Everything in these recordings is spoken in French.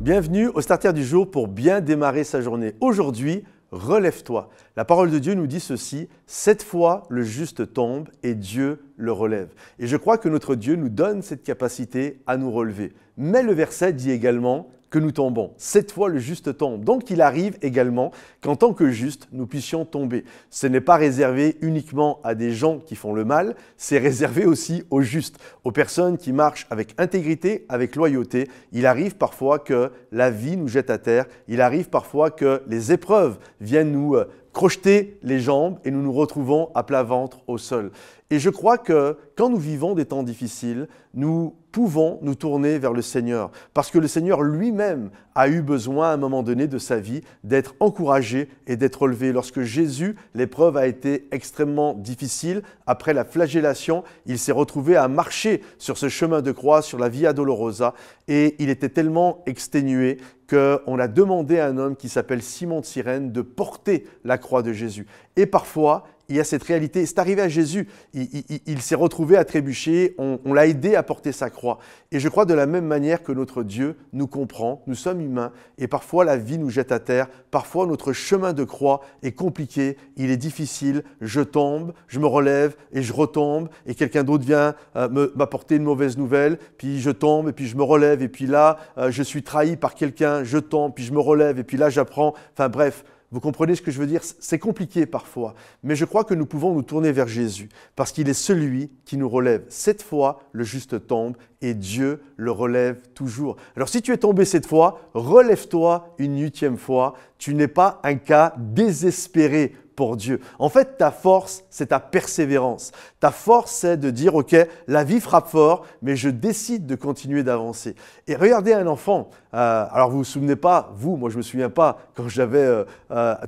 Bienvenue au Starter du jour pour bien démarrer sa journée. Aujourd'hui, relève-toi. La parole de Dieu nous dit ceci, « 7 fois le juste tombe et Dieu le relève ». Et je crois que notre Dieu nous donne cette capacité à nous relever. Mais le verset dit également que nous tombons. 7 fois le juste tombe. Donc il arrive également qu'en tant que juste, nous puissions tomber. Ce n'est pas réservé uniquement à des gens qui font le mal, c'est réservé aussi aux justes, aux personnes qui marchent avec intégrité, avec loyauté. Il arrive parfois que la vie nous jette à terre, il arrive parfois que les épreuves viennent nous crocheter les jambes et nous nous retrouvons à plat ventre au sol. Et je crois que quand nous vivons des temps difficiles, nous pouvons nous tourner vers le Seigneur parce que le Seigneur lui-même a eu besoin à un moment donné de sa vie d'être encouragé et d'être relevé. Lorsque Jésus, l'épreuve a été extrêmement difficile, après la flagellation, il s'est retrouvé à marcher sur ce chemin de croix, sur la Via Dolorosa et il était tellement exténué qu'on a demandé à un homme qui s'appelle Simon de Cyrène de porter la croix de Jésus. Et parfois, il y a cette réalité. C'est arrivé à Jésus. Il s'est retrouvé à trébucher. On l'a aidé à porter sa croix. Et je crois de la même manière que notre Dieu nous comprend. Nous sommes humains et parfois la vie nous jette à terre. Parfois notre chemin de croix est compliqué. Il est difficile. Je tombe, je me relève et je retombe. Et quelqu'un d'autre vient m'apporter une mauvaise nouvelle. Puis je tombe et puis je me relève. Et puis là, je suis trahi par quelqu'un. Je tombe, puis je me relève. Et puis là, j'apprends. Enfin bref. Vous comprenez ce que je veux dire? C'est compliqué parfois, mais je crois que nous pouvons nous tourner vers Jésus parce qu'il est celui qui nous relève. 7 fois, le juste tombe et Dieu le relève toujours. Alors si tu es tombé 7 fois, relève-toi une 8e fois. Tu n'es pas un cas désespéré pour Dieu. En fait, ta force, c'est ta persévérance. Ta force, c'est de dire, OK, la vie frappe fort, mais je décide de continuer d'avancer. Et regardez un enfant. Alors, vous vous souvenez pas, moi je me souviens pas quand j'avais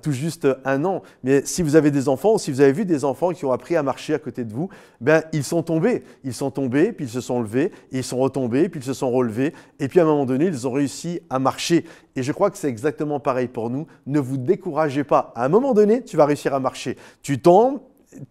tout juste 1 an, mais si vous avez des enfants ou si vous avez vu des enfants qui ont appris à marcher à côté de vous, ben ils sont tombés. Ils sont tombés, puis ils se sont levés, et ils sont retombés, puis ils se sont relevés, et puis à un moment donné, ils ont réussi à marcher. Et je crois que c'est exactement pareil pour nous. Ne vous découragez pas. À un moment donné, tu vas réussir à marcher. Tu tombes,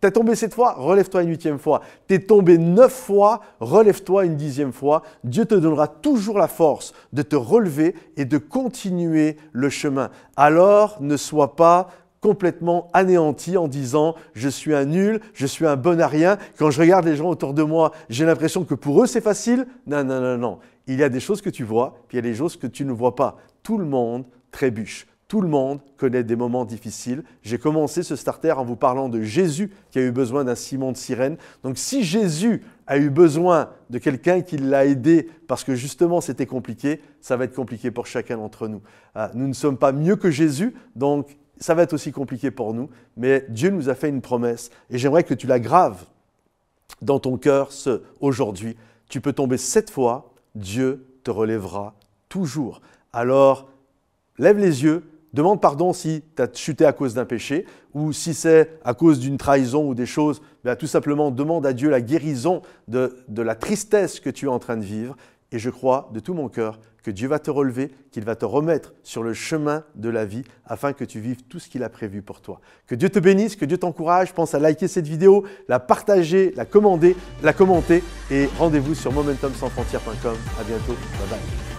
tu es tombé 7 fois, relève-toi une 8e fois. Tu es tombé 9 fois, relève-toi une 10e fois. Dieu te donnera toujours la force de te relever et de continuer le chemin. Alors, ne sois pas complètement anéanti en disant « je suis un nul, je suis un bon à rien ». Quand je regarde les gens autour de moi, j'ai l'impression que pour eux c'est facile. Non, non, non, non. Il y a des choses que tu vois, puis il y a des choses que tu ne vois pas. Tout le monde trébuche. Tout le monde connaît des moments difficiles. J'ai commencé ce starter en vous parlant de Jésus qui a eu besoin d'un Simon de Cyrène. Donc si Jésus a eu besoin de quelqu'un qui l'a aidé parce que justement c'était compliqué, ça va être compliqué pour chacun d'entre nous. Nous ne sommes pas mieux que Jésus, donc ça va être aussi compliqué pour nous. Mais Dieu nous a fait une promesse et j'aimerais que tu la graves dans ton cœur aujourd'hui. Tu peux tomber 7 fois, Dieu te relèvera toujours. Alors, lève les yeux, demande pardon si tu as chuté à cause d'un péché ou si c'est à cause d'une trahison ou des choses, bien, tout simplement demande à Dieu la guérison de la tristesse que tu es en train de vivre. Et je crois de tout mon cœur que Dieu va te relever, qu'il va te remettre sur le chemin de la vie afin que tu vives tout ce qu'il a prévu pour toi. Que Dieu te bénisse, que Dieu t'encourage. Pense à liker cette vidéo, la partager, la commenter et rendez-vous sur momentumsansfrontières.com. À bientôt. Bye bye.